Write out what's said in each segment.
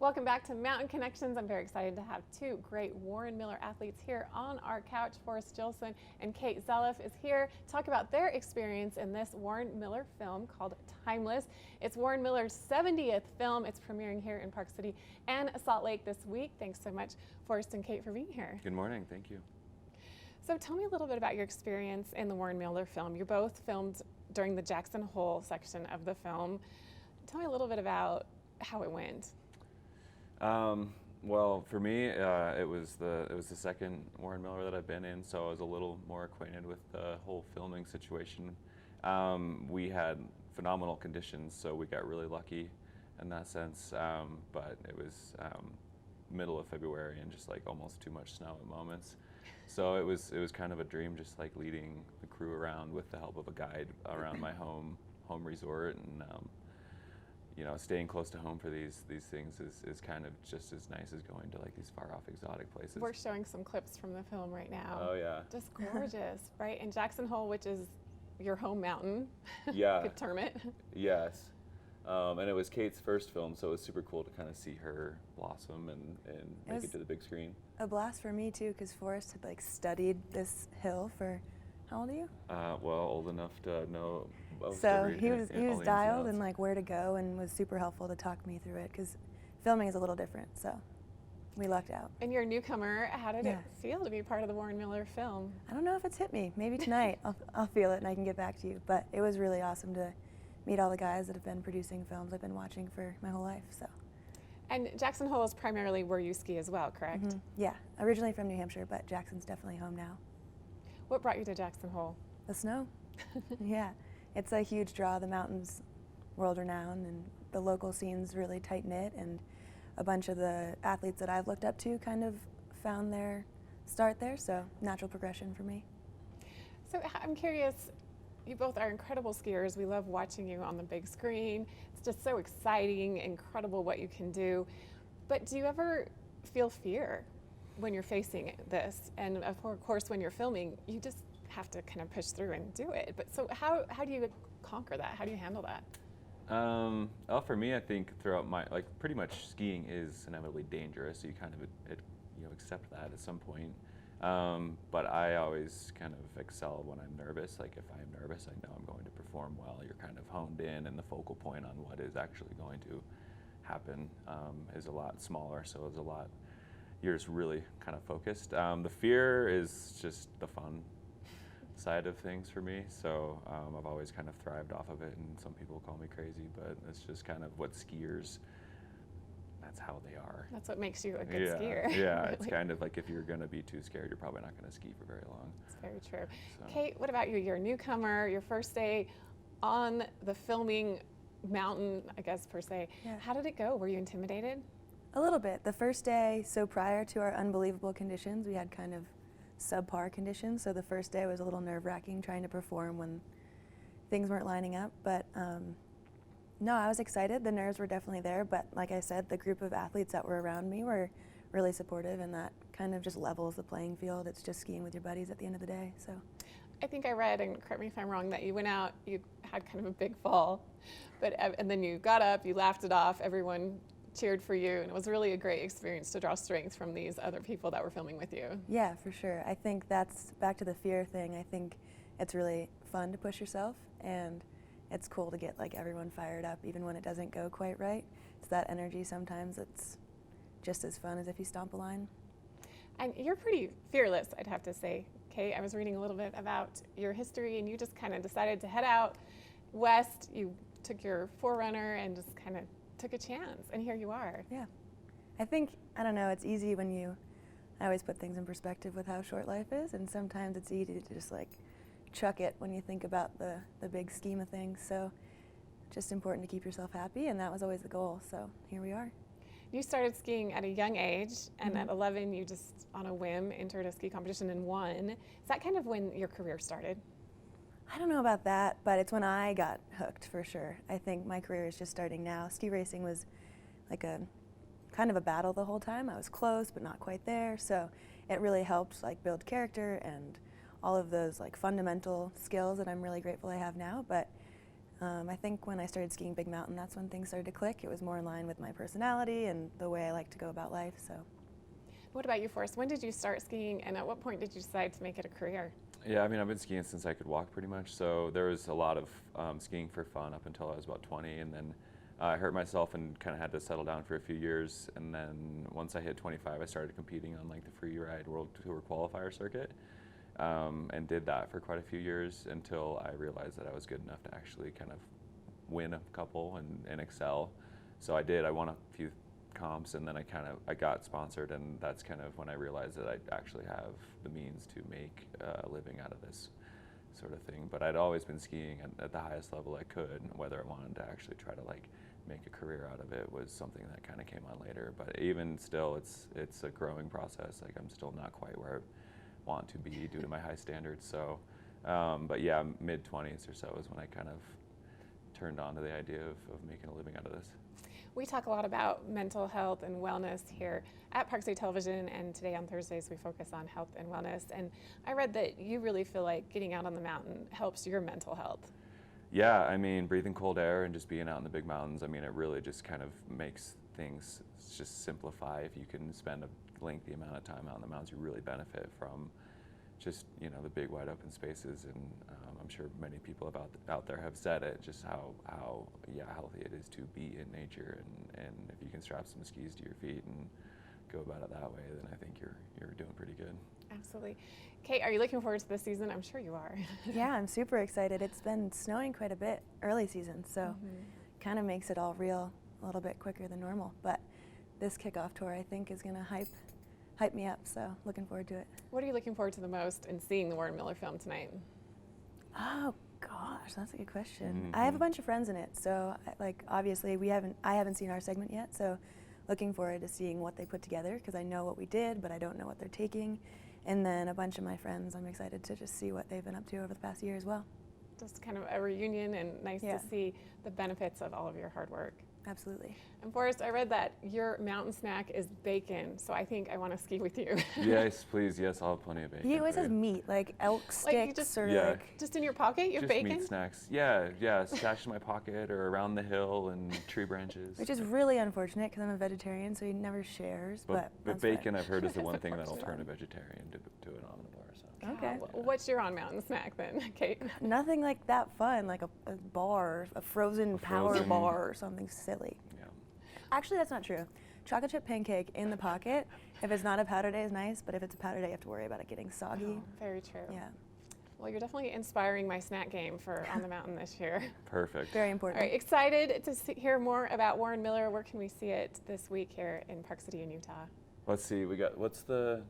Welcome back to Mountain Connections. I'm very excited to have two great Warren Miller athletes here on our couch. Forrest Jilson and Caite Zeliff is here to talk about their experience in this Warren Miller film called Timeless. It's Warren Miller's 70th film. It's premiering here in Park City and Salt Lake this week. Thanks so much, Forrest and Caite, for being here. Good morning. Thank you. So tell me a little bit about your experience in the Warren Miller film. You're both filmed during the Jackson Hole section of the film. Tell me a little bit about how it went. Well, for me, it was the second Warren Miller that I've been in, so I was a little more acquainted with the whole filming situation. We had phenomenal conditions, so we got really lucky in that sense. But it was middle of February and just like almost too much snow at moments. So it was kind of a dream, just like leading the crew around with the help of a guide around my home resort, and you know, staying close to home for these things is kind of just as nice as going to like these far off exotic places. We're showing some clips from the film right now. Oh yeah. Just gorgeous, right? And Jackson Hole, which is your home mountain. Yeah. Could term it. Yes. And it was Caite's first film, so it was super cool to kind of see her blossom and make it to the big screen. A blast for me too, because Forrest had like studied this hill for, how old are you? Well, old enough to know. So he was dialed and like where to go, and was super helpful to talk me through it, because filming is a little different, so we lucked out. And you're a newcomer. How did it feel to be part of the Warren Miller film? I don't know if it's hit me. Maybe tonight I'll feel it and I can get back to you. But it was really awesome to meet all the guys that have been producing films I've been watching for my whole life. So. And Jackson Hole is primarily where you ski as well, correct? Mm-hmm. Yeah, originally from New Hampshire, but Jackson's definitely home now. What brought you to Jackson Hole? The snow. Yeah. It's a huge draw. The mountain's world renowned, and the local scene's really tight knit, and a bunch of the athletes that I've looked up to kind of found their start there, so natural progression for me. So I'm curious, you both are incredible skiers. We love watching you on the big screen. It's just so exciting, incredible what you can do. But do you ever feel fear when you're facing this? And of course, when you're filming, you just have to kind of push through and do it. But so how do you conquer that? How do you handle that? Well, for me, I think throughout my, like, pretty much skiing is inevitably dangerous, so you kind of you know, accept that at some point. But I always kind of excel when I'm nervous. Like if I'm nervous, I know I'm going to perform well. You're kind of honed in, and the focal point on what is actually going to happen is a lot smaller, so it's a lot, you're just really kind of focused. The fear is just the fun side of things for me, so I've always kind of thrived off of it, and some people call me crazy, but it's just kind of what skiers, that's how they are. That's what makes you a good skier. Yeah, really. It's kind of like if you're going to be too scared, you're probably not going to ski for very long. It's very true. So. Caite, what about you? You're a newcomer, your first day on the filming mountain, I guess, per se. Yeah. How did it go? Were you intimidated? A little bit. The first day, so prior to our unbelievable conditions, we had kind of subpar conditions, so the first day was a little nerve-wracking trying to perform when things weren't lining up, but no, I was excited. The nerves were definitely there, but like I said, the group of athletes that were around me were really supportive, and that kind of just levels the playing field. It's just skiing with your buddies at the end of the day. So I think I read, and correct me if I'm wrong, that you went out, you had kind of a big fall, and then you got up, you laughed it off, everyone cheered for you, and it was really a great experience to draw strength from these other people that were filming with you. Yeah, for sure. I think that's back to the fear thing. I think it's really fun to push yourself, and it's cool to get like everyone fired up even when it doesn't go quite right. It's that energy sometimes that's just as fun as if you stomp a line. And you're pretty fearless, I'd have to say, Caite. I was reading a little bit about your history, and you just kind of decided to head out west. You took your Forerunner and just kind of took a chance, and here you are. Yeah. I think, I don't know, it's easy when I always put things in perspective with how short life is, and sometimes it's easy to just like chuck it when you think about the big scheme of things. So just important to keep yourself happy, and that was always the goal, so here we are. You started skiing at a young age, and at 11 you just, on a whim, entered a ski competition and won. Is that kind of when your career started? I don't know about that, but it's when I got hooked for sure. I think my career is just starting now. Ski racing was like a kind of a battle the whole time. I was close, but not quite there. So it really helped like build character and all of those like fundamental skills that I'm really grateful I have now. But I think when I started skiing big mountain, that's when things started to click. It was more in line with my personality and the way I like to go about life. So, What about you, Forrest? When did you start skiing, and at what point did you decide to make it a career? Yeah, I mean, I've been skiing since I could walk pretty much. So there was a lot of skiing for fun up until I was about 20. And then I hurt myself and kind of had to settle down for a few years. And then once I hit 25, I started competing on like the free ride World Tour qualifier circuit. And did that for quite a few years until I realized that I was good enough to actually kind of win a couple and excel. So I did. I won a few comps, and then I got sponsored, and that's kind of when I realized that I actually have the means to make a living out of this sort of thing. But I'd always been skiing at the highest level I could. Whether I wanted to actually try to like make a career out of it was something that kind of came on later. But even still, it's a growing process. Like, I'm still not quite where I want to be due to my high standards. So, but yeah, mid-20s or so is when I kind of turned on to the idea of making a living out of this. We talk a lot about mental health and wellness here at Park City Television, and today on Thursdays we focus on health and wellness. And I read that you really feel like getting out on the mountain helps your mental health. Yeah, I mean, breathing cold air and just being out in the big mountains, I mean, it really just kind of makes things just simplify. If you can spend a lengthy amount of time out in the mountains, you really benefit from just, you know, the big wide open spaces. And I'm sure many people out there have said it, just how healthy it is to be in nature. And if you can strap some skis to your feet and go about it that way, then I think you're doing pretty good. Absolutely. Kate, are you looking forward to this season? I'm sure you are. yeah, I'm super excited. It's been snowing quite a bit early season, so kind of makes it all real a little bit quicker than normal. But this kickoff tour, I think, is going to hype me up, so looking forward to it. What are you looking forward to the most in seeing the Warren Miller film tonight? Oh gosh, that's a good question. I have a bunch of friends in it, so like obviously I haven't seen our segment yet, so looking forward to seeing what they put together, because I know what we did, but I don't know what they're taking. And then a bunch of my friends, I'm excited to just see what they've been up to over the past year as well. Just kind of a reunion, and nice to see the benefits of all of your hard work. Absolutely. And Forrest, I read that your mountain snack is bacon, so I think I want to ski with you. Yes, please. Yes, I'll have plenty of bacon. He always has meat, like elk sticks or like... Just in your pocket, you have just bacon? Meat snacks. Yeah, stashed in my pocket or around the hill and tree branches. Which is really unfortunate because I'm a vegetarian, so he never shares. But bacon, I've heard, is the That's one thing that'll unfortunate. turn a vegetarian to an omnivore. So. Okay. Well, what's your on-mountain snack then, Kate? Nothing like that fun, like a bar, a frozen power bar or something silly. Yeah. Actually, that's not true. Chocolate chip pancake in the pocket. If it's not a powder day, is nice, but if it's a powder day, you have to worry about it getting soggy. Oh, very true. Yeah. Well, you're definitely inspiring my snack game for On the Mountain this year. Perfect. Very important. All right, excited to hear more about Warren Miller. Where can we see it this week here in Park City in Utah? Let's see. What's the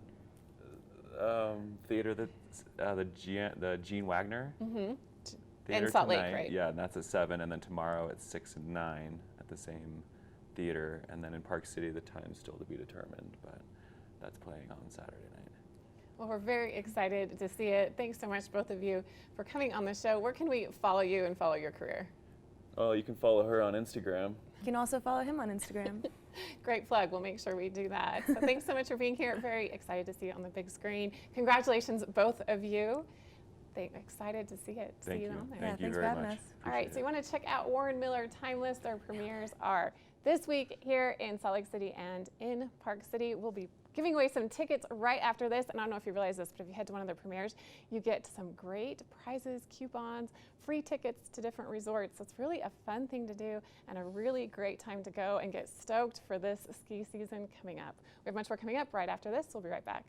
theater that the Gene Wagner theater in Salt Lake, tonight. right? Yeah, and that's at 7, and then tomorrow at 6 and 9 at the same theater, and then in Park City the time's still to be determined, but that's playing on Saturday night. Well, we're very excited to see it. Thanks so much, both of you, for coming on the show. Where can we follow you and follow your career? Oh, you can follow her on Instagram. You can also follow him on Instagram. Great plug. We'll make sure we do that. So thanks so much for being here. Very excited to see it on the big screen. Congratulations, both of you. Excited to see it. Thank see you. it on there. Thank you thanks for very having much. us. All right, so you want to check out Warren Miller Timeless. Their premieres are this week here in Salt Lake City and in Park City. We'll be giving away some tickets right after this. And I don't know if you realize this, but if you head to one of their premieres, you get some great prizes, coupons, free tickets to different resorts. So it's really a fun thing to do and a really great time to go and get stoked for this ski season coming up. We have much more coming up right after this. We'll be right back.